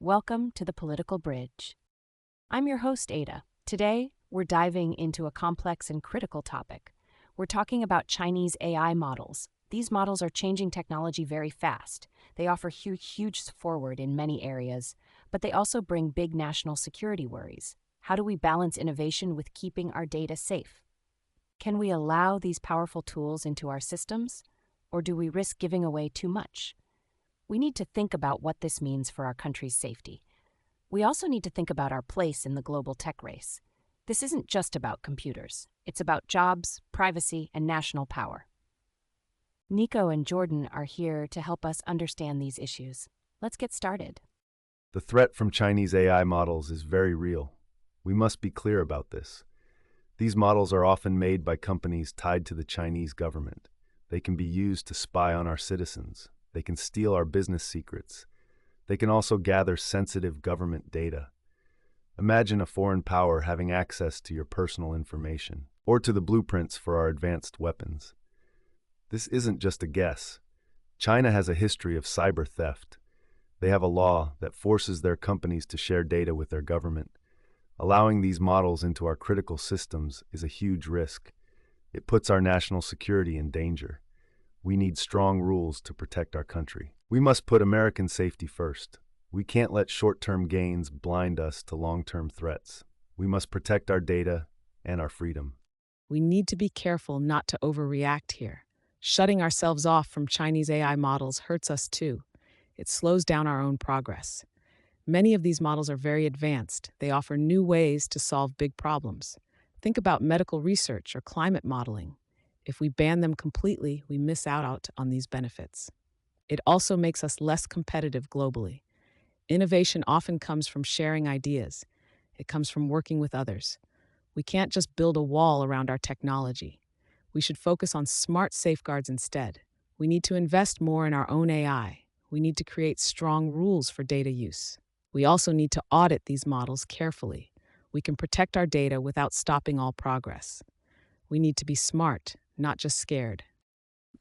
Welcome to the Political Bridge. I'm your host, Ada. Today, we're diving into a complex and critical topic. We're talking about Chinese AI models. These models are changing technology very fast. They offer huge forward in many areas, but they also bring big national security worries. How do we balance innovation with keeping our data safe? Can we allow these powerful tools into our systems, or do we risk giving away too much? We need to think about what this means for our country's safety. We also need to think about our place in the global tech race. This isn't just about computers. It's about jobs, privacy, and national power. Nico and Jordan are here to help us understand these issues. Let's get started. The threat from Chinese AI models is very real. We must be clear about this. These models are often made by companies tied to the Chinese government. They can be used to spy on our citizens. They can steal our business secrets. They can also gather sensitive government data. Imagine a foreign power having access to your personal information, or to the blueprints for our advanced weapons. This isn't just a guess. China has a history of cyber theft. They have a law that forces their companies to share data with their government. Allowing these models into our critical systems is a huge risk. It puts our national security in danger. We need strong rules to protect our country. We must put American safety first. We can't let short-term gains blind us to long-term threats. We must protect our data and our freedom. We need to be careful not to overreact here. Shutting ourselves off from Chinese AI models hurts us too. It slows down our own progress. Many of these models are very advanced. They offer new ways to solve big problems. Think about medical research or climate modeling. If we ban them completely, we miss out on these benefits. It also makes us less competitive globally. Innovation often comes from sharing ideas. It comes from working with others. We can't just build a wall around our technology. We should focus on smart safeguards instead. We need to invest more in our own AI. We need to create strong rules for data use. We also need to audit these models carefully. We can protect our data without stopping all progress. We need to be smart, not just scared.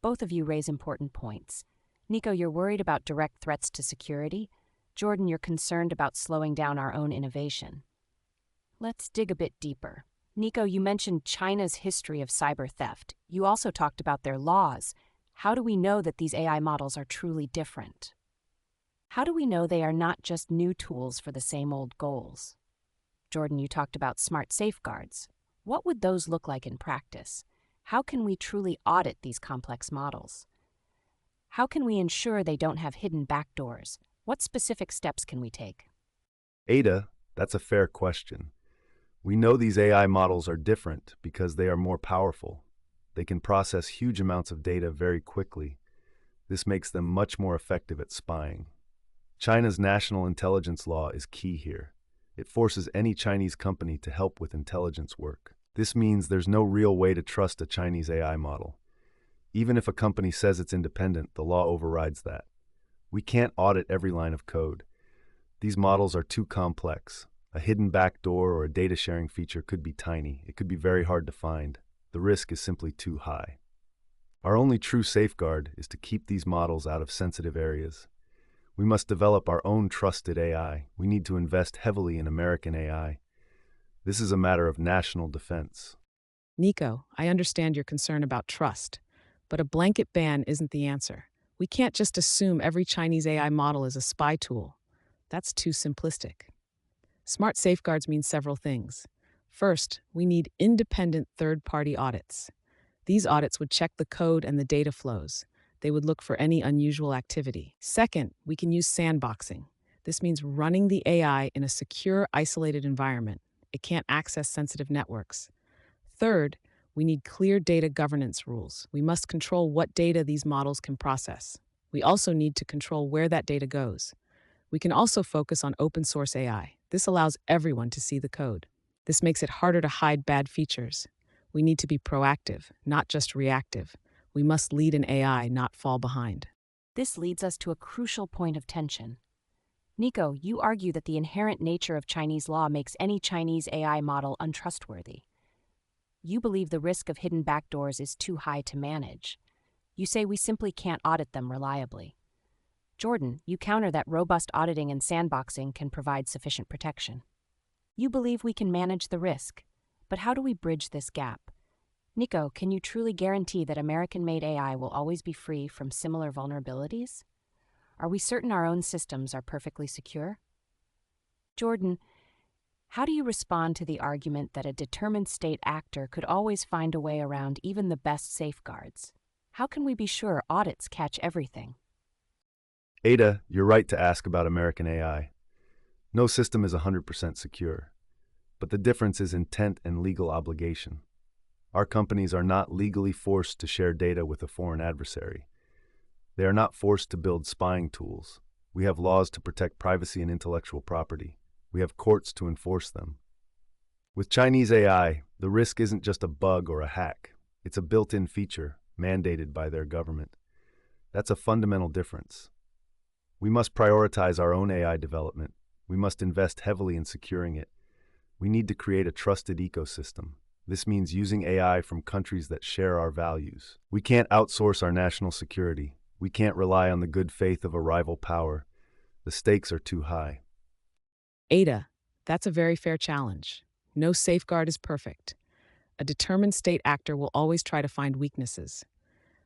Both of you raise important points. Nico, you're worried about direct threats to security. Jordan, you're concerned about slowing down our own innovation. Let's dig a bit deeper. Nico, you mentioned China's history of cyber theft. You also talked about their laws. How do we know that these AI models are truly different? How do we know they are not just new tools for the same old goals? Jordan, you talked about smart safeguards. What would those look like in practice? How can we truly audit these complex models? How can we ensure they don't have hidden backdoors? What specific steps can we take? Ada, that's a fair question. We know these AI models are different because they are more powerful. They can process huge amounts of data very quickly. This makes them much more effective at spying. China's national intelligence law is key here. It forces any Chinese company to help with intelligence work. This means there's no real way to trust a Chinese AI model. Even if a company says it's independent, the law overrides that. We can't audit every line of code. These models are too complex. A hidden backdoor or a data sharing feature could be tiny. It could be very hard to find. The risk is simply too high. Our only true safeguard is to keep these models out of sensitive areas. We must develop our own trusted AI. We need to invest heavily in American AI. This is a matter of national defense. Nico, I understand your concern about trust, but a blanket ban isn't the answer. We can't just assume every Chinese AI model is a spy tool. That's too simplistic. Smart safeguards mean several things. First, we need independent third-party audits. These audits would check the code and the data flows. They would look for any unusual activity. Second, we can use sandboxing. This means running the AI in a secure, isolated environment. It can't access sensitive networks. Third, we need clear data governance rules. We must control what data these models can process. We also need to control where that data goes. We can also focus on open source AI. This allows everyone to see the code. This makes it harder to hide bad features. We need to be proactive, not just reactive. We must lead in AI, not fall behind. This leads us to a crucial point of tension. Nico, you argue that the inherent nature of Chinese law makes any Chinese AI model untrustworthy. You believe the risk of hidden backdoors is too high to manage. You say we simply can't audit them reliably. Jordan, you counter that robust auditing and sandboxing can provide sufficient protection. You believe we can manage the risk, but how do we bridge this gap? Nico, can you truly guarantee that American-made AI will always be free from similar vulnerabilities? Are we certain our own systems are perfectly secure? Jordan, how do you respond to the argument that a determined state actor could always find a way around even the best safeguards? How can we be sure audits catch everything? Ada, you're right to ask about American AI. No system is 100% secure, but the difference is intent and legal obligation. Our companies are not legally forced to share data with a foreign adversary. They are not forced to build spying tools. We have laws to protect privacy and intellectual property. We have courts to enforce them. With Chinese AI, the risk isn't just a bug or a hack. It's a built-in feature mandated by their government. That's a fundamental difference. We must prioritize our own AI development. We must invest heavily in securing it. We need to create a trusted ecosystem. This means using AI from countries that share our values. We can't outsource our national security. We can't rely on the good faith of a rival power. The stakes are too high. Ada, that's a very fair challenge. No safeguard is perfect. A determined state actor will always try to find weaknesses.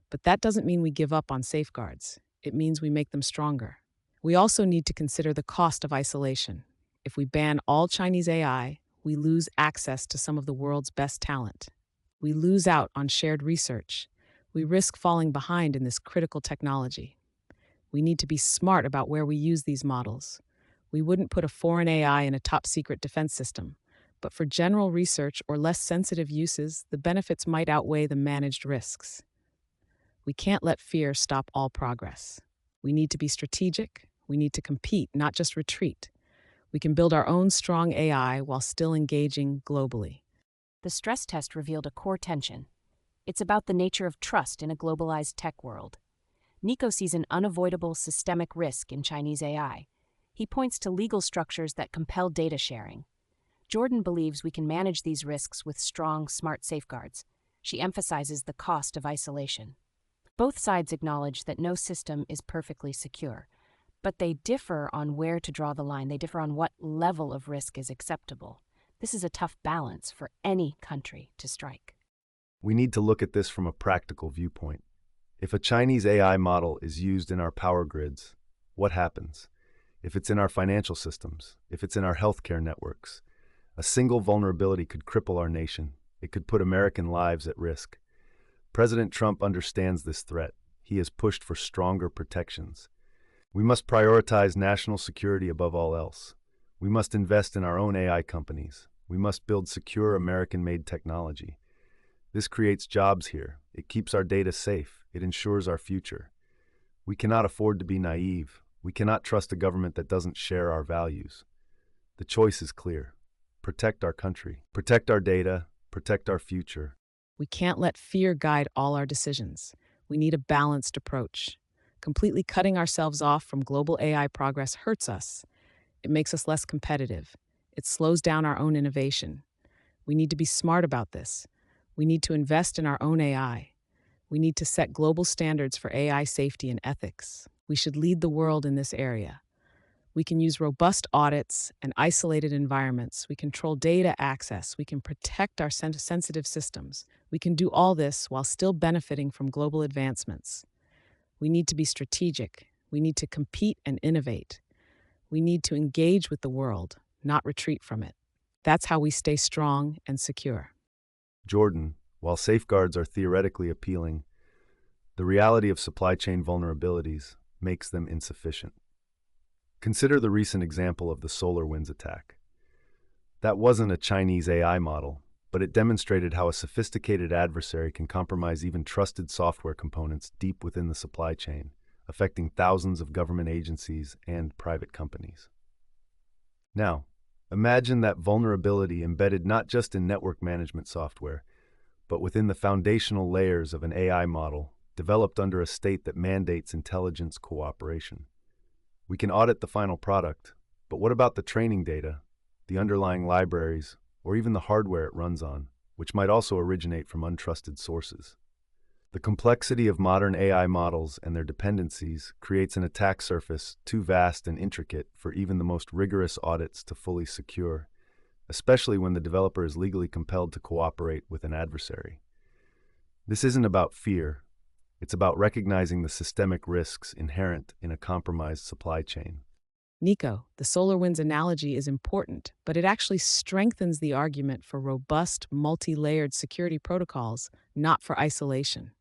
But that doesn't mean we give up on safeguards. It means we make them stronger. We also need to consider the cost of isolation. If we ban all Chinese AI, we lose access to some of the world's best talent. We lose out on shared research. We risk falling behind in this critical technology. We need to be smart about where we use these models. We wouldn't put a foreign AI in a top-secret defense system, but for general research or less sensitive uses, the benefits might outweigh the managed risks. We can't let fear stop all progress. We need to be strategic. We need to compete, not just retreat. We can build our own strong AI while still engaging globally. The stress test revealed a core tension. It's about the nature of trust in a globalized tech world. Nico sees an unavoidable systemic risk in Chinese AI. He points to legal structures that compel data sharing. Jordan believes we can manage these risks with strong, smart safeguards. She emphasizes the cost of isolation. Both sides acknowledge that no system is perfectly secure, but they differ on where to draw the line. They differ on what level of risk is acceptable. This is a tough balance for any country to strike. We need to look at this from a practical viewpoint. If a Chinese AI model is used in our power grids, what happens? If it's in our financial systems, if it's in our healthcare networks, a single vulnerability could cripple our nation. It could put American lives at risk. President Trump understands this threat. He has pushed for stronger protections. We must prioritize national security above all else. We must invest in our own AI companies. We must build secure American-made technology. This creates jobs here. It keeps our data safe. It ensures our future. We cannot afford to be naive. We cannot trust a government that doesn't share our values. The choice is clear. Protect our country. Protect our data. Protect our future. We can't let fear guide all our decisions. We need a balanced approach. Completely cutting ourselves off from global AI progress hurts us. It makes us less competitive. It slows down our own innovation. We need to be smart about this. We need to invest in our own AI. We need to set global standards for AI safety and ethics. We should lead the world in this area. We can use robust audits and isolated environments. We control data access. We can protect our sensitive systems. We can do all this while still benefiting from global advancements. We need to be strategic. We need to compete and innovate. We need to engage with the world, not retreat from it. That's how we stay strong and secure. Jordan, while safeguards are theoretically appealing, the reality of supply chain vulnerabilities makes them insufficient. Consider the recent example of the SolarWinds attack. That wasn't a Chinese AI model, but it demonstrated how a sophisticated adversary can compromise even trusted software components deep within the supply chain, affecting thousands of government agencies and private companies. Now, imagine that vulnerability embedded not just in network management software, but within the foundational layers of an AI model developed under a state that mandates intelligence cooperation. We can audit the final product, but what about the training data, the underlying libraries, or even the hardware it runs on, which might also originate from untrusted sources? The complexity of modern AI models and their dependencies creates an attack surface too vast and intricate for even the most rigorous audits to fully secure, especially when the developer is legally compelled to cooperate with an adversary. This isn't about fear, it's about recognizing the systemic risks inherent in a compromised supply chain. Nico, the SolarWinds analogy is important, but it actually strengthens the argument for robust, multi-layered security protocols, not for isolation.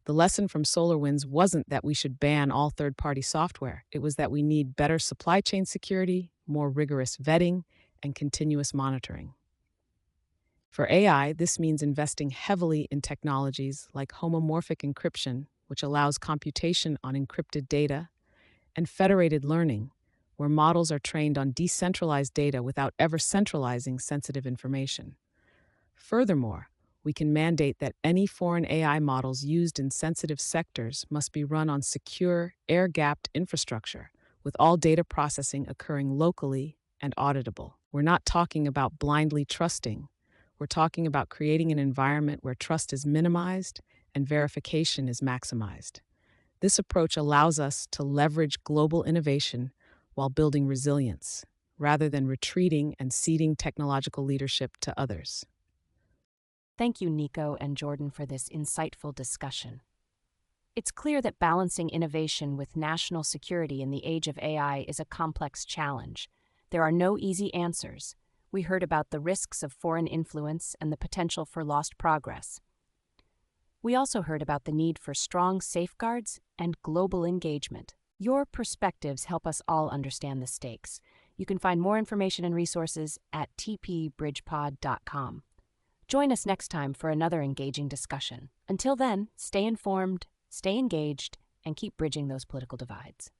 The lesson from SolarWinds wasn't that we should ban all third-party software. It was that we need better supply chain security, more rigorous vetting, and continuous monitoring. For AI, this means investing heavily in technologies like homomorphic encryption, which allows computation on encrypted data, and federated learning, where models are trained on decentralized data without ever centralizing sensitive information. Furthermore, we can mandate that any foreign AI models used in sensitive sectors must be run on secure, air-gapped infrastructure, with all data processing occurring locally and auditable. We're not talking about blindly trusting. We're talking about creating an environment where trust is minimized and verification is maximized. This approach allows us to leverage global innovation while building resilience, rather than retreating and ceding technological leadership to others. Thank you, Nico and Jordan, for this insightful discussion. It's clear that balancing innovation with national security in the age of AI is a complex challenge. There are no easy answers. We heard about the risks of foreign influence and the potential for lost progress. We also heard about the need for strong safeguards and global engagement. Your perspectives help us all understand the stakes. You can find more information and resources at tpbridgepod.com. Join us next time for another engaging discussion. Until then, stay informed, stay engaged, and keep bridging those political divides.